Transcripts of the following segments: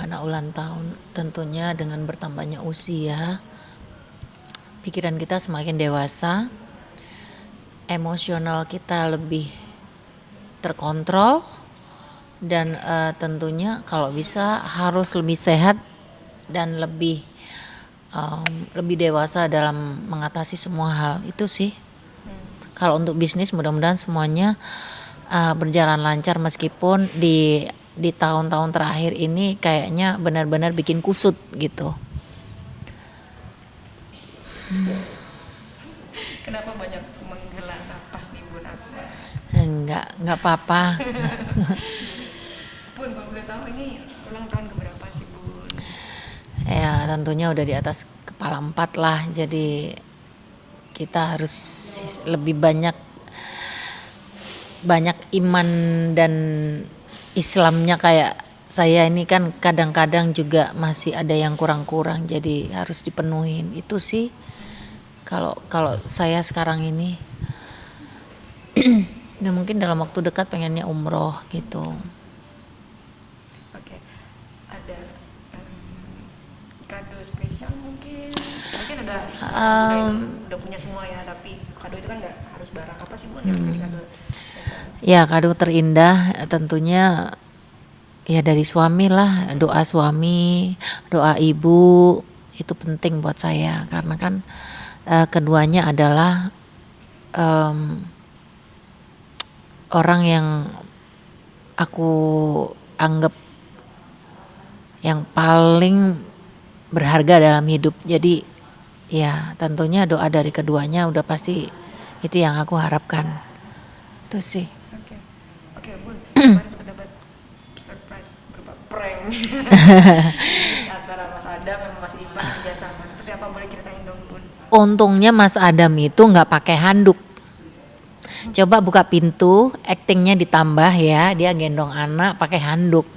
anak ulang tahun, tentunya dengan bertambahnya usia, pikiran kita semakin dewasa, emosional kita lebih terkontrol, dan tentunya kalau bisa harus lebih sehat dan lebih dewasa dalam mengatasi semua hal itu sih. Kalau untuk bisnis mudah-mudahan semuanya berjalan lancar, meskipun di tahun-tahun terakhir ini kayaknya benar-benar bikin kusut gitu. Kenapa banyak menghela nafas nih Bun? Enggak apa-apa. Bun, kalau boleh tahu ini ulang tahun keberapa sih Bun? Ya tentunya udah di atas kepala 4 lah, jadi kita harus lebih banyak iman dan Islamnya. Kayak saya ini kan kadang-kadang juga masih ada yang kurang-kurang, jadi harus dipenuhin itu sih. Kalau saya sekarang ini dan mungkin dalam waktu dekat pengennya umroh gitu. Oke, ada kado spesial mungkin udah punya semua ya, tapi kado itu kan nggak harus barang. Apa sih Bun yang jadi kado spesial? Ya kado terindah tentunya ya dari suami lah, doa suami, doa ibu itu penting buat saya, karena kan keduanya adalah orang yang aku anggap yang paling berharga dalam hidup. Jadi ya tentunya doa dari keduanya udah pasti itu yang aku harapkan. Itu sih. Oke Bun, kemarin sempat dapat surprise berupa prank antara Mas Adam sama Mas Ivan kerja sama. Seperti apa, boleh ceritain dong Bun? Untungnya Mas Adam itu nggak pakai handuk. Coba buka pintu, aktingnya ditambah ya, dia gendong anak pakai handuk.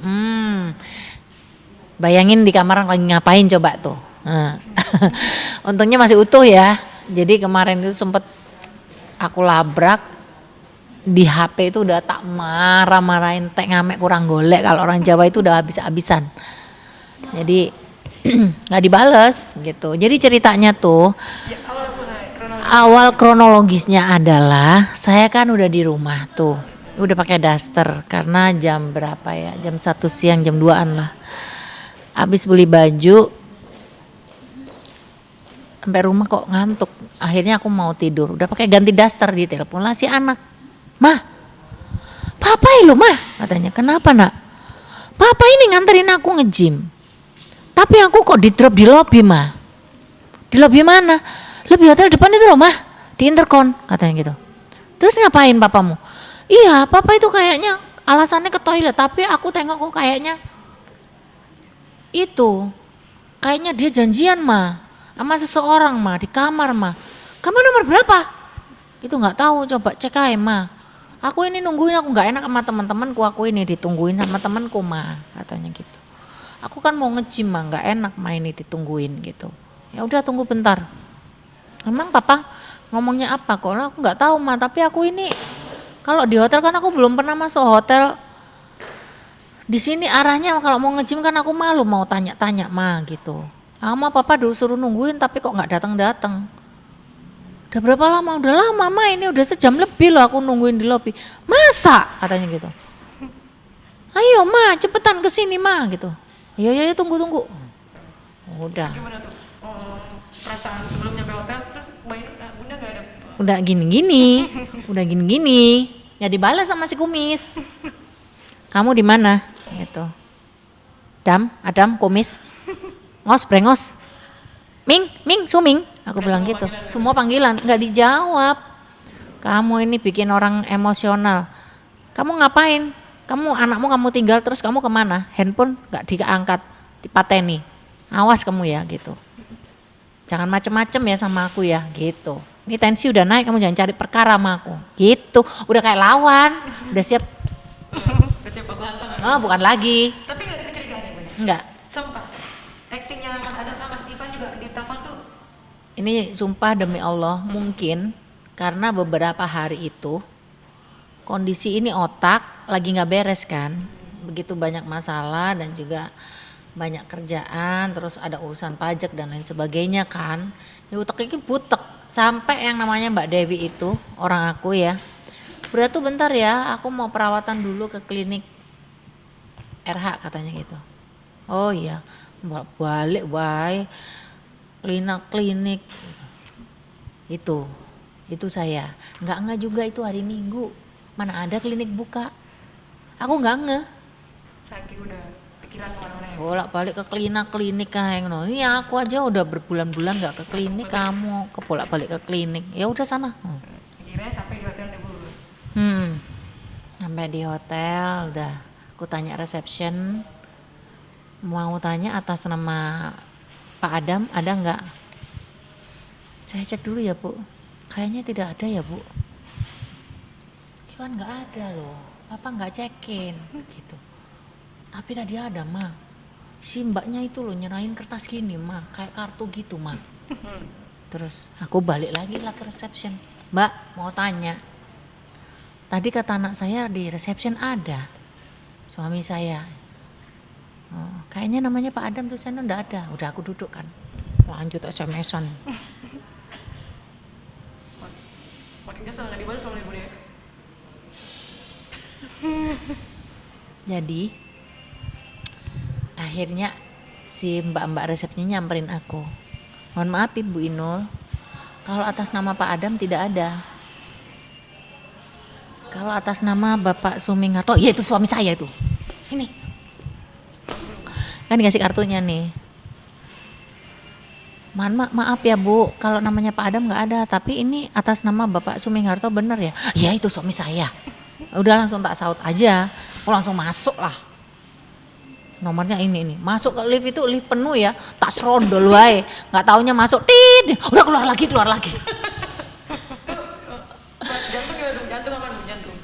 Bayangin di kamar lagi ngapain coba tuh. Untungnya masih utuh ya. Jadi kemarin itu sempet aku labrak di HP itu, udah tak marah-marahin, tek ngamek kurang golek, kalau orang Jawa itu udah habis-habisan. Jadi nggak dibales gitu. Jadi ceritanya tuh awal kronologisnya adalah saya kan udah di rumah tuh, udah pakai daster karena jam berapa ya, jam 1 siang, jam 2-an lah. Habis beli baju, sampai rumah kok ngantuk. Akhirnya aku mau tidur, udah pakai ganti daster, di telepon lah si anak. "Mah, papa lo mah," katanya. "Kenapa nak?" "Papa ini nganterin aku nge-gym, tapi aku kok di drop di lobi mah." "Di lobi mana?" "Lobi hotel depan itu loh mah, di intercon," katanya gitu. "Terus ngapain papamu?" "Iya papa itu kayaknya alasannya ke toilet, tapi aku tengok kok kayaknya dia janjian mah sama seseorang mah di kamar mah." "Kamu nomor berapa?" "Itu nggak tahu, coba cek aja mah. Aku ini nungguin, aku nggak enak sama teman-temanku, aku ini ditungguin sama temanku mah," katanya gitu. "Aku kan mau nge-gym mah, nggak enak main ini ditungguin gitu." "Ya udah tunggu bentar." "Emang papa ngomongnya apa?" "Kok aku nggak tahu mah, tapi aku ini kalau di hotel kan aku belum pernah masuk hotel. Di sini arahnya kalau mau nge-gym kan aku malu mau tanya-tanya mah gitu. Sama papa suruh nungguin tapi kok nggak datang-datang." "Udah berapa lama?" "Udah lama mah, ini udah sejam lebih loh aku nungguin di lobi." "Masa?" katanya gitu. "Ayo mah cepetan kesini mah," gitu. "Ya tunggu." Udah. Gimana tuh perasaan sebelum nyampe hotel, terus Bunda nggak ada? Udah gini. Ya dibalas sama si kumis. "Kamu di mana?" gitu. Adam, kumis. "Ngos, brengos. Ming, Suming." Aku bilang gitu. Semua panggilan, nggak dijawab. "Kamu ini bikin orang emosional. Kamu ngapain? Anakmu kamu tinggal terus kamu kemana? Handphone nggak diangkat, dipateni. Awas kamu ya gitu. Jangan macem-macem ya sama aku ya gitu. Ini tensi udah naik, kamu jangan cari perkara sama aku gitu." Udah kayak lawan, udah siap. Kecil baku hantam. Oh bukan lagi. Tapi nggak ada kecurigaan ya Bun? Enggak. Sumpah, aktingnya Mas Adam sama Mas Ivan juga di telepon tuh. Ini sumpah demi Allah, mungkin karena beberapa hari itu kondisi ini otak lagi nggak beres kan, begitu banyak masalah dan juga banyak kerjaan, terus ada urusan pajak dan lain sebagainya kan. Ya utek iki butek sampai yang namanya Mbak Dewi itu orang aku ya. Berat tuh bentar ya, aku mau perawatan dulu ke klinik RH katanya gitu. Oh iya, balik wae klinik itu saya nggak juga itu hari Minggu, mana ada klinik buka, aku nggak saking udah pikiran kemana-mana ya. bolak-balik ke klinik kayak no. Ini aku aja udah berbulan-bulan nggak ke klinik, kamu ke bolak-balik ke klinik, ya udah sana. Akhirnya sampai di hotel dulu. Sampai di hotel udah aku tanya reception, mau tanya atas nama Pak Adam ada nggak? Saya cek dulu ya Bu, kayaknya tidak ada ya Bu. Iwan nggak ada loh, Papa nggak cekin gitu. Tapi tadi ada mah, si mbaknya itu loh nyerahin kertas gini mah, kayak kartu gitu mah. Terus aku balik lagi lah ke reception, Mbak mau tanya, tadi kata anak saya di reception ada suami saya. Oh, kayaknya namanya Pak Adam tuh saya enggak ada. Udah aku duduk kan, lanjut SMS-an. Makin kesel nggak dibalas sama ibu dia. Jadi akhirnya si mbak-mbak resepnya nyamperin aku. Mohon maaf Ibu Inul, kalau atas nama Pak Adam tidak ada. Kalau atas nama Bapak Sumingarto, ya itu suami saya itu. Sini. Kan dikasih kartunya nih. Maaf ya Bu, kalau namanya Pak Adam nggak ada, tapi ini atas nama Bapak Sumingarto bener ya? Ya itu suami saya. Udah langsung tak saut aja, aku langsung masuk lah. Nomornya ini, masuk ke lift itu lift penuh ya, tak serondol wae, nggak taunya masuk, tit, udah keluar lagi. Jantung gimana tuh? Jantung aman Bu, jantung.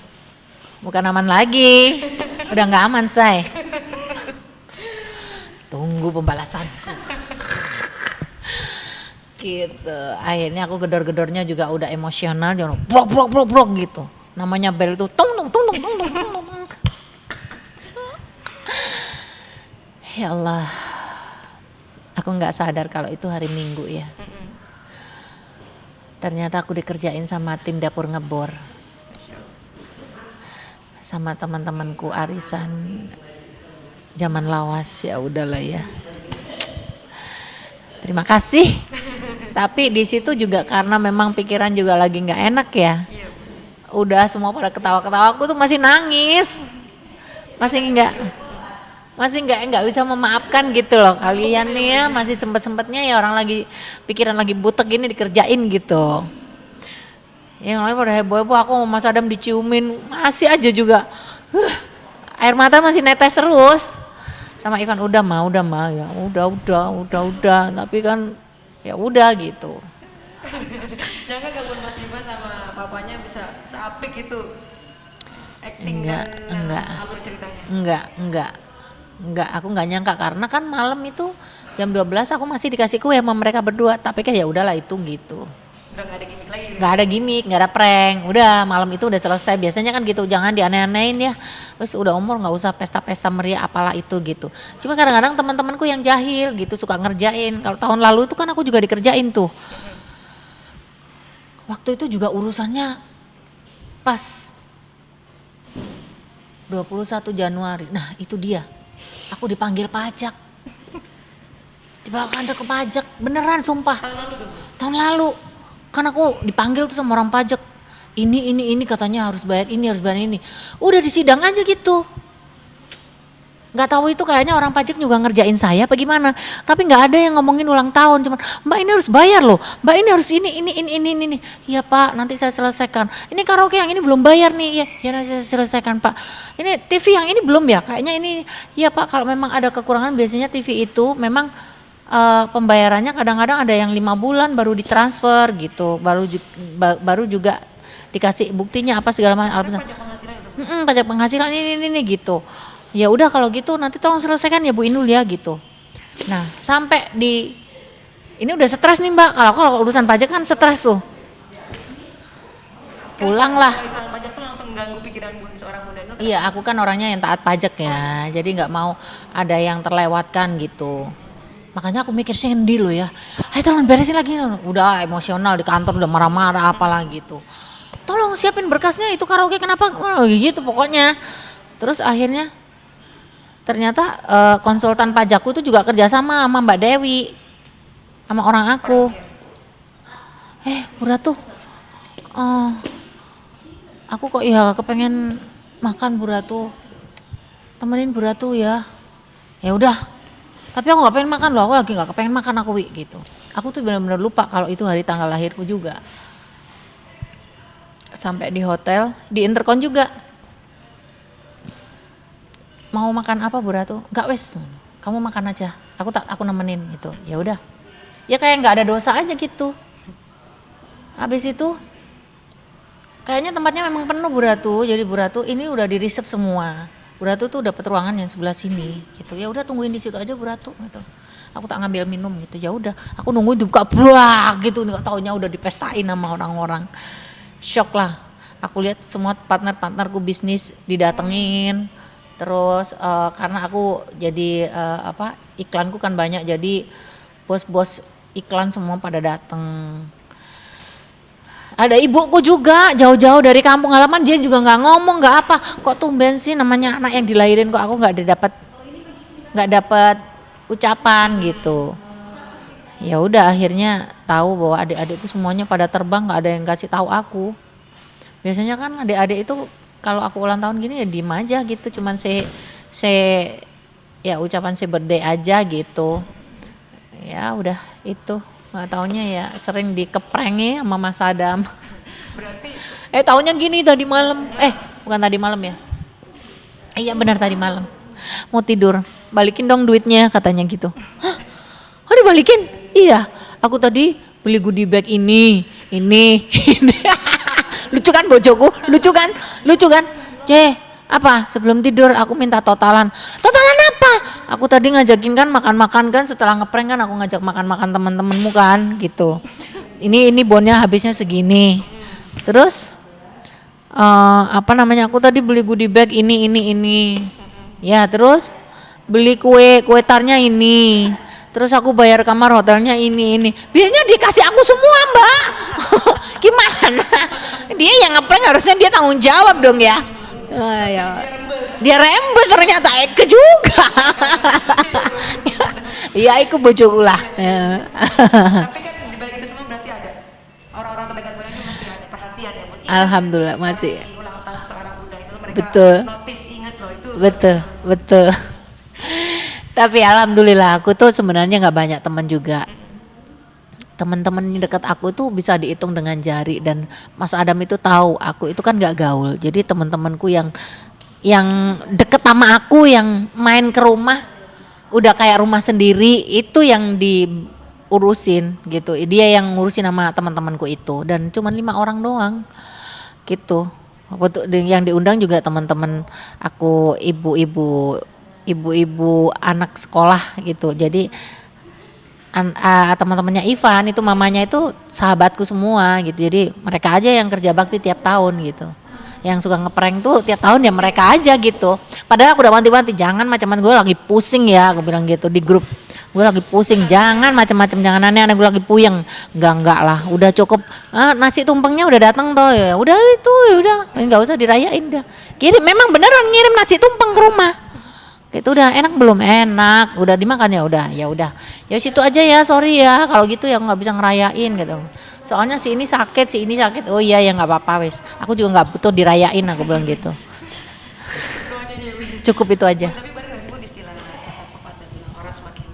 Bukan aman lagi, udah nggak aman say. Tunggu pembalasanku. Gitu. Akhirnya aku gedor-gedornya juga udah emosional, jangan brok gitu. Namanya bel itu tung. Ya Allah. Aku nggak sadar kalau itu hari Minggu ya. Ternyata aku dikerjain sama tim dapur ngebor. Sama teman-temanku arisan zaman lawas, ya udahlah ya. Terima kasih. Tapi di situ juga karena memang pikiran juga lagi nggak enak ya. Iya. Udah semua pada ketawa-ketawa, aku tuh masih nangis. Masih nggak bisa memaafkan gitu loh kalian nih ya, masih sempet-sempetnya ya orang lagi pikiran lagi butek gini dikerjain gitu. Yang lain pada heboh-heboh, aku sama Mas Adam diciumin, masih aja juga air mata masih netes terus. Sama Ivan udah mah ya udah tapi kan ya udah gitu. Jangan gabung Mas Ivan sama papanya bisa seapik itu acting dan alur ceritanya. Enggak, aku nggak nyangka karena kan malam itu jam 12 aku masih dikasih kue sama mereka berdua, tapi kan ya udahlah itu gitu. Udah nggak ada gimmick lagi. Nggak ada gimmick, nggak ada prank, udah malam itu udah selesai. Biasanya kan gitu, jangan dianeh-anehin ya. Terus udah umur nggak usah pesta-pesta meriah apalah itu gitu. Cuma kadang-kadang teman-temanku yang jahil gitu suka ngerjain. Kalau tahun lalu itu kan aku juga dikerjain tuh. Waktu itu juga urusannya pas 21 Januari. Nah itu dia, aku dipanggil pajak. Dibawa kantor ke pajak, beneran sumpah. Tahun lalu. Kan aku dipanggil tuh sama orang pajak. Ini katanya harus bayar ini. Udah di sidang aja gitu. Nggak tahu itu kayaknya orang pajak juga ngerjain saya apa gimana. Tapi nggak ada yang ngomongin ulang tahun, cuman Mbak ini harus bayar loh. Mbak ini harus ini. Iya Pak, nanti saya selesaikan. Ini karaoke yang ini belum bayar nih. Ya nanti saya selesaikan Pak. Ini TV yang ini belum ya? Kayaknya ini. Iya Pak, kalau memang ada kekurangan biasanya TV itu memang pembayarannya kadang-kadang ada yang 5 bulan baru ditransfer gitu, baru juga dikasih buktinya apa segala macam. Pajak penghasilan ini gitu. Ya udah kalau gitu nanti tolong selesaikan ya Bu Inul ya gitu. Nah sampai di ini udah stres nih Mbak, kalau urusan pajak kan stres tuh. Pulang lah. Pajak tuh langsung mengganggu pikiran seorang Bunda Nur? Iya, aku kan orangnya yang taat pajak ya, jadi nggak mau ada yang terlewatkan gitu. Makanya aku mikir sih ngendi lo ya, ayo tolong beresin lagi, udah emosional di kantor udah marah-marah apalah gitu. Tolong siapin berkasnya itu karaoke kenapa, gitu pokoknya. Terus akhirnya ternyata konsultan pajakku itu juga kerjasama sama Mbak Dewi, sama orang aku. Bu Ratu, aku kok ya kepengen makan Bu Ratu, temenin Bu Ratu ya. Ya udah, tapi aku nggak pengen makan loh, aku lagi nggak kepengen makan aku gitu. Aku tuh benar-benar lupa kalau itu hari tanggal lahirku juga. Sampai di hotel, di intercom juga. Mau makan apa Bu Ratu? Enggak wes, kamu makan aja. Aku nemenin gitu. Ya udah. Ya kayak nggak ada dosa aja gitu. Habis itu kayaknya tempatnya memang penuh Bu Ratu. Jadi Bu Ratu ini udah di reserve semua. Bu Ratu tuh dapat ruangan yang sebelah sini gitu. Ya udah tungguin di situ aja Bu Ratu gitu. Aku tak ngambil minum gitu. Ya udah, aku nungguin dibuka brak gitu. Enggak taunya udah dipestain sama orang-orang. Shock lah. Aku lihat semua partner-partnerku bisnis didatengin. Terus karena aku jadi iklanku kan banyak, jadi bos-bos iklan semua pada datang. Ada ibuku juga jauh-jauh dari kampung halaman, dia juga nggak ngomong nggak apa. Kok tumben sih namanya anak yang dilahirin kok aku nggak dapat ucapan gitu. Ya udah akhirnya tahu bahwa adik-adikku semuanya pada terbang, nggak ada yang kasih tahu aku. Biasanya kan adik-adik itu kalau aku ulang tahun gini ya diem aja gitu, cuman ya ucapan birthday aja gitu. Ya udah itu, nggak taunya ya sering dikeprengi sama Mas Adam. Berarti Taunya gini tadi malam, bukan tadi malam ya? Iya benar tadi malam. Mau tidur, balikin dong duitnya katanya gitu. Hah? Oh dibalikin? Iya, aku tadi beli goodie bag ini. Lucu kan bojoku? Lucu kan? Apa? Sebelum tidur aku minta totalan. Totalan apa? Aku tadi ngajakin kan makan-makan kan, setelah ngeprank kan aku ngajak makan-makan teman-temanmu kan gitu. Ini bonnya habisnya segini. Terus aku tadi beli goodie bag ini. Ya, terus beli kue tarnya ini. Terus aku bayar kamar hotelnya ini. Bilnya dikasih aku semua, Mbak. Gimana? Dia yang ngeprank harusnya dia tanggung jawab dong ya. Dia rembes ternyata Eke juga. Iya, Eke bojoku lah. tapi kan di balik itu semua berarti ada orang-orang terdekat Bunda ini masih ada perhatian ya buat Alhamdulillah masih. ulang tahun seorang Bunda itu mereka Betul. notice, ingat loh itu. Betul. Tapi alhamdulillah aku tuh sebenarnya nggak banyak teman juga. Teman-teman dekat aku tuh bisa dihitung dengan jari, dan Mas Adam itu tahu aku itu kan nggak gaul. Jadi teman-temanku yang deket sama aku, yang main ke rumah udah kayak rumah sendiri, itu yang diurusin gitu. Dia yang ngurusin sama teman-temanku itu, dan cuma 5 orang doang gitu. Yang diundang juga teman-teman aku, ibu-ibu anak sekolah gitu. Jadi teman-temannya Ivan itu, mamanya itu sahabatku semua gitu. Jadi mereka aja yang kerja bakti tiap tahun gitu. Yang suka ngeprank tuh tiap tahun ya mereka aja gitu. Padahal aku udah wanti-wanti, jangan macam-macam, gue lagi pusing ya, aku bilang gitu di grup. Gue lagi pusing, jangan macam-macam, jangan aneh-aneh, gue lagi puyeng. Enggak lah, udah cukup. Nasi tumpengnya udah datang toh ya. Udah itu, enggak usah dirayain dah. Memang beneran ngirim nasi tumpeng ke rumah. Itu udah enak belum? Enak, udah dimakan ya udah. Ya situ aja ya, sorry ya kalau gitu ya nggak bisa ngerayain gitu. Soalnya si ini sakit. Oh iya ya nggak apa-apa wes. Aku juga nggak butuh dirayain, aku bilang gitu. Cukup itu aja. Tapi benar nggak sih Bu, istilah pepatah bilang orang semakin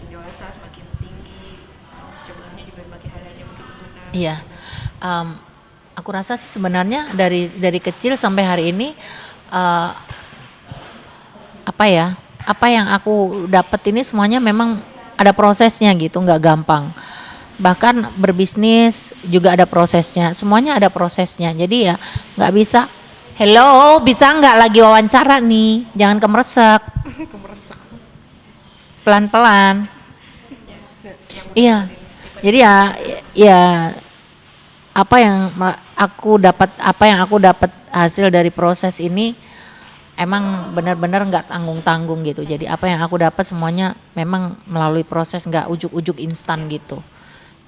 dewasa semakin tinggi, jumlahnya juga semakin hari aja mungkin benar. Iya. Aku rasa sih sebenarnya dari kecil sampai hari ini apa yang aku dapat ini semuanya memang ada prosesnya gitu, nggak gampang. Bahkan berbisnis juga ada prosesnya, semuanya ada prosesnya. Jadi ya nggak bisa. Hello, bisa nggak lagi wawancara nih? Jangan kemeresek. Pelan-pelan. Iya. Jadi ya apa yang aku dapat hasil dari proses ini emang benar-benar nggak tanggung-tanggung gitu. Jadi apa yang aku dapat semuanya memang melalui proses, nggak ujuk-ujuk instan gitu.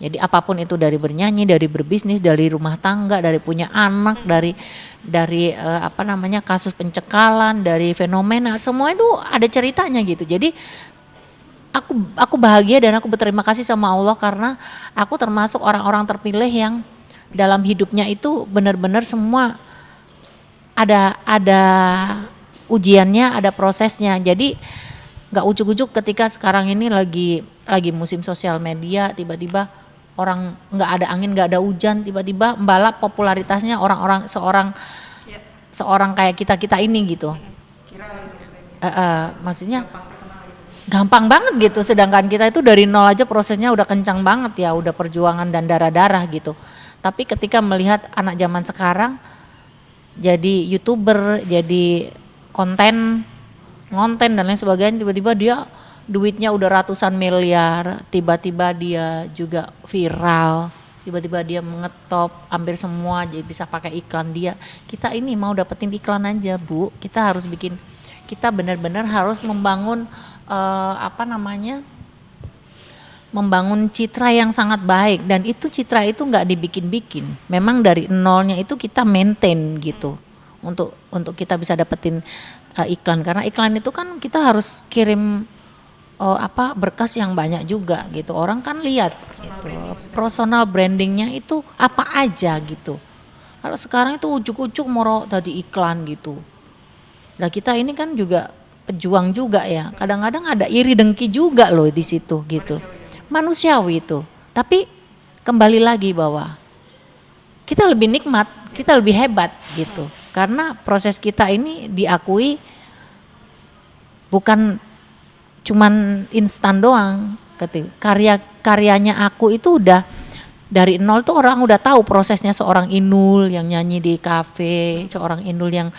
Jadi apapun itu, dari bernyanyi, dari berbisnis, dari rumah tangga, dari punya anak, dari apa namanya, kasus pencekalan, dari fenomena, semua itu ada ceritanya gitu. Jadi aku bahagia dan aku berterima kasih sama Allah karena aku termasuk orang-orang terpilih yang dalam hidupnya itu benar-benar semua ada ujiannya, ada prosesnya. Jadi nggak ujuk-ujuk ketika sekarang ini lagi musim sosial media, tiba-tiba orang nggak ada angin, nggak ada hujan, tiba-tiba membalap popularitasnya orang-orang seorang kayak kita ini gitu. Maksudnya gampang banget gitu, sedangkan kita itu dari nol aja prosesnya udah kencang banget ya, udah perjuangan dan darah-darah gitu. Tapi ketika melihat anak zaman sekarang jadi YouTuber, jadi konten dan lain sebagainya, tiba-tiba dia duitnya udah ratusan miliar, tiba-tiba dia juga viral, tiba-tiba dia mengetop hampir semua, jadi bisa pakai iklan dia. Kita ini mau dapetin iklan aja Bu, kita harus bikin, kita benar-benar harus membangun membangun citra yang sangat baik, dan itu citra itu nggak dibikin-bikin, memang dari nolnya itu kita maintain gitu untuk kita bisa dapetin iklan, karena iklan itu kan kita harus kirim berkas yang banyak juga gitu, orang kan lihat gitu personal brandingnya itu apa aja gitu. Kalau sekarang itu ujuk-ujuk moro tadi iklan gitu. Nah kita ini kan juga pejuang juga ya, kadang-kadang ada iri dengki juga loh di situ gitu, manusiawi itu. Tapi kembali lagi bahwa kita lebih nikmat, kita lebih hebat gitu, karena proses kita ini diakui bukan cuman instan doang. Karyanya aku itu udah dari nol tuh, orang udah tahu prosesnya seorang Inul yang nyanyi di kafe, seorang Inul yang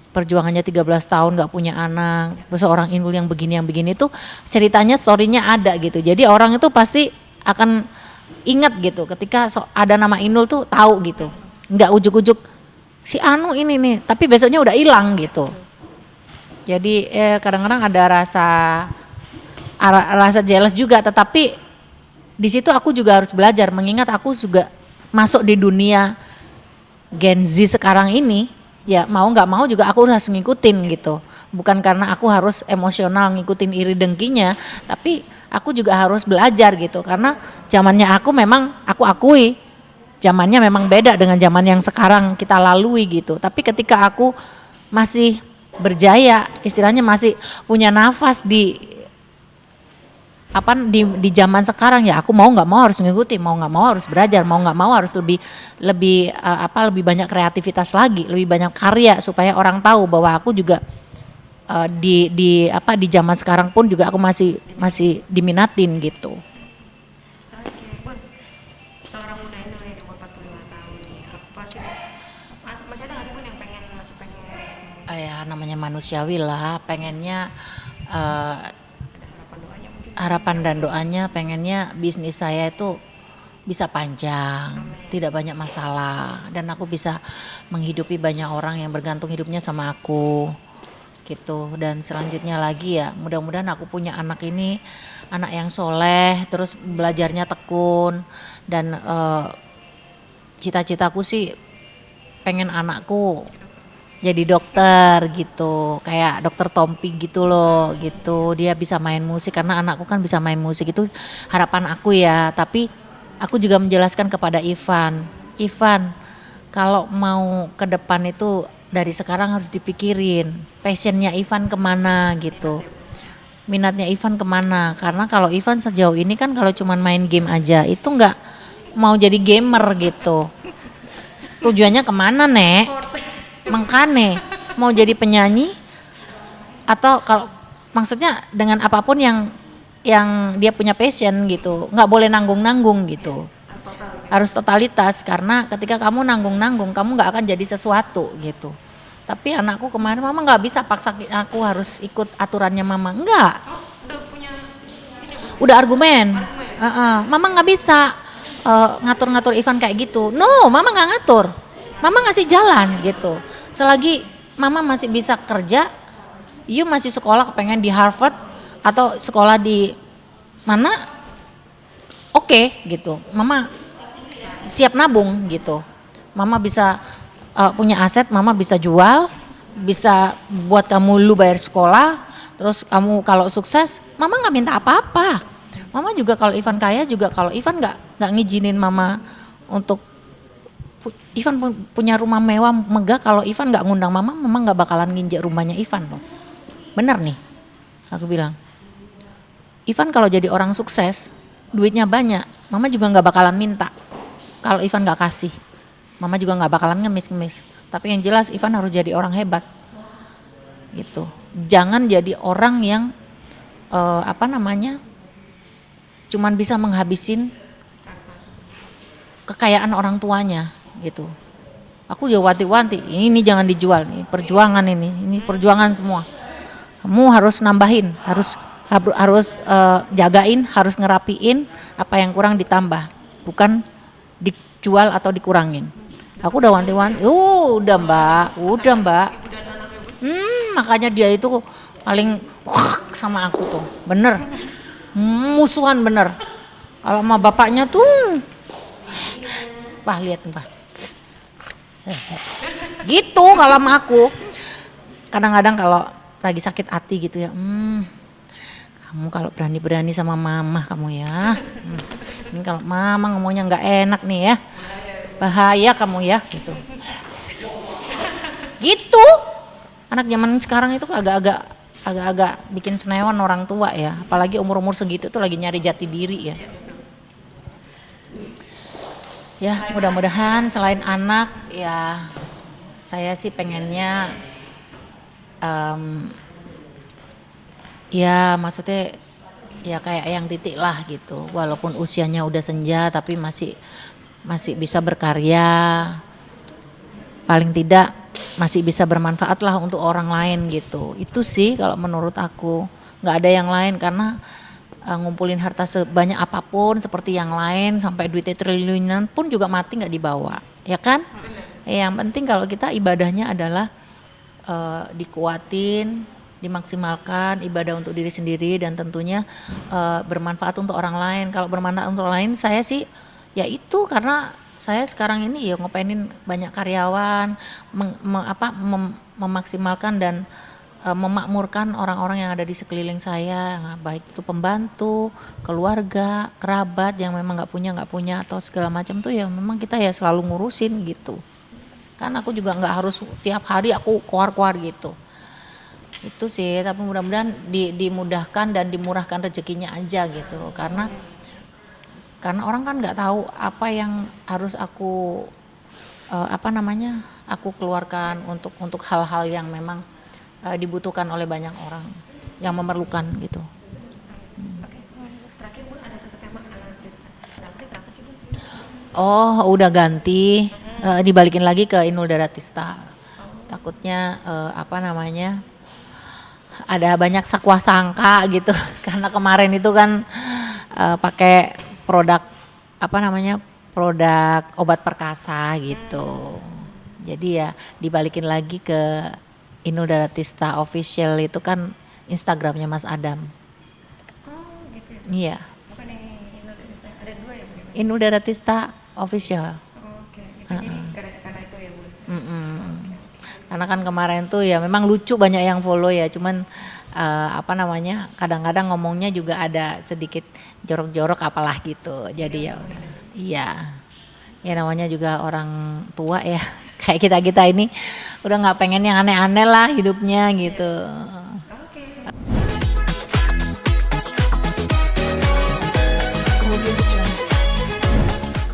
perjuangannya 13 tahun gak punya anak, seorang Inul yang begini tuh ceritanya, storynya ada gitu. Jadi orang itu pasti akan ingat gitu ketika ada nama Inul tuh tahu gitu, nggak ujuk-ujuk si Anu ini nih, tapi besoknya udah hilang gitu. Jadi kadang-kadang ada rasa jealous juga, tetapi di situ aku juga harus belajar, mengingat aku juga masuk di dunia Gen Z sekarang ini, ya mau nggak mau juga aku harus ngikutin gitu. Bukan karena aku harus emosional ngikutin iri dengkinya, tapi aku juga harus belajar gitu, karena zamannya aku memang, aku akui zamannya memang beda dengan zaman yang sekarang kita lalui gitu. Tapi ketika aku masih berjaya, istilahnya masih punya nafas di zaman sekarang, ya aku mau nggak mau harus ngikutin, mau nggak mau harus belajar, mau nggak mau harus lebih banyak kreativitas lagi, lebih banyak karya, supaya orang tahu bahwa aku juga di zaman sekarang pun juga aku masih diminatin gitu. Oke, Bun. Seorang muda Indo yang umur 45 tahun, apa sih? Masih ada nggak sih Bun yang masih pengen? Ya namanya manusiawi lah, pengennya Ada harapan doanya mungkin? harapan dan doanya pengennya bisnis saya itu bisa panjang, tidak banyak masalah, dan aku bisa menghidupi banyak orang yang bergantung hidupnya sama aku gitu. Dan selanjutnya lagi ya, mudah-mudahan aku punya anak ini anak yang soleh, terus belajarnya tekun, dan cita-citaku sih pengen anakku jadi dokter gitu, kayak dokter Tompi gitu loh gitu. Dia bisa main musik, karena anakku kan bisa main musik, itu harapan aku ya. Tapi aku juga menjelaskan kepada Ivan, kalau mau ke depan itu dari sekarang harus dipikirin passionnya Ivan kemana gitu, minatnya Ivan kemana. Karena kalau Ivan sejauh ini kan kalau cuman main game aja, itu nggak mau jadi gamer gitu. Tujuannya kemana Nek? Makanya mau jadi penyanyi, atau kalau maksudnya dengan apapun yang dia punya passion gitu, nggak boleh nanggung gitu, harus totalitas. Karena ketika kamu nanggung kamu nggak akan jadi sesuatu gitu. Tapi anakku kemarin, mama nggak bisa paksa aku harus ikut aturannya mama, nggak. Udah punya ini Bun? Udah argumen. Mama nggak bisa ngatur-ngatur Ivan kayak gitu. No, mama nggak ngatur. Mama ngasih jalan gitu. Selagi mama masih bisa kerja, you masih sekolah kepengen di Harvard atau sekolah di mana, oke gitu. Mama siap nabung gitu. Mama bisa punya aset, mama bisa jual, bisa buat kamu lu bayar sekolah, terus kamu kalau sukses, mama nggak minta apa-apa. Mama juga kalau Ivan kaya juga, kalau Ivan nggak ngizinin mama untuk Ivan punya rumah mewah megah, kalau Ivan nggak ngundang mama, mama nggak bakalan nginjek rumahnya Ivan loh. Bener nih, aku bilang. Ivan kalau jadi orang sukses, duitnya banyak, mama juga nggak bakalan minta. Kalau Ivan nggak kasih, mama juga nggak bakalan ngemis-ngemis. Tapi yang jelas Ivan harus jadi orang hebat, gitu. Jangan jadi orang yang cuman bisa menghabisin kekayaan orang tuanya, gitu. Aku juga wanti-wanti, ini jangan dijual, ini perjuangan ini perjuangan semua. Kamu harus nambahin, harus jagain, harus ngerapiin, apa yang kurang ditambah, bukan dijual atau dikurangin. Aku udah wanti-wanti, udah mbak. Makanya dia itu paling sama aku tuh, bener, musuhan bener. Kalau sama bapaknya tuh, lihat mbak, gitu kalau sama aku. Kadang-kadang kalau lagi sakit hati gitu ya, kamu kalau berani-berani sama mama kamu ya, ini kalau mama ngomongnya nggak enak nih ya, bahaya kamu ya, gitu. Anak zaman sekarang itu agak-agak bikin senewan orang tua ya, apalagi umur segitu tuh lagi nyari jati diri ya. Ya mudah-mudahan selain anak ya, saya sih pengennya ya maksudnya ya kayak yang Titik lah gitu, walaupun usianya udah senja tapi masih bisa berkarya, paling tidak masih bisa bermanfaat lah untuk orang lain gitu. Itu sih kalau menurut aku, nggak ada yang lain, karena ngumpulin harta sebanyak apapun seperti yang lain sampai duitnya triliunan pun juga mati nggak dibawa, ya kan? Yang penting kalau kita ibadahnya adalah dikuatin, dimaksimalkan ibadah untuk diri sendiri, dan tentunya bermanfaat untuk orang lain. Kalau bermanfaat untuk orang lain, saya sih ya itu, karena saya sekarang ini ya ngepenin banyak karyawan, memaksimalkan dan memakmurkan orang-orang yang ada di sekeliling saya, baik itu pembantu, keluarga, kerabat yang memang nggak punya atau segala macam tuh ya memang kita ya selalu ngurusin gitu. Kan aku juga nggak harus tiap hari aku keluar gitu. Itu sih, tapi mudah-mudahan dimudahkan dan dimurahkan rezekinya aja gitu, karena orang kan nggak tahu apa yang harus aku aku keluarkan untuk hal-hal yang memang dibutuhkan oleh banyak orang yang memerlukan gitu. Oke, terakhir Bu, ada satu tema update apa sih Bu? Oh, udah ganti, dibalikin lagi ke Inul Daratista. Takutnya ada banyak sakwa sangka gitu karena kemarin itu kan pakai produk produk obat perkasa gitu. Jadi ya dibalikin lagi ke Inul Daratista Official, itu kan Instagramnya Mas Adam. Oh gitu ya. Iya. Bukan yang Inul Daratista, ada dua ya Bu? Inul Daratista Official. Oke, gitu. Jadi karena itu ya Bu. Karena kan kemarin tuh ya memang lucu, banyak yang follow ya, cuman kadang-kadang ngomongnya juga ada sedikit jorok-jorok apalah gitu. Jadi ya udah. Iya. Ya namanya juga orang tua ya. Kayak kita ini udah nggak pengen yang aneh-aneh lah hidupnya gitu.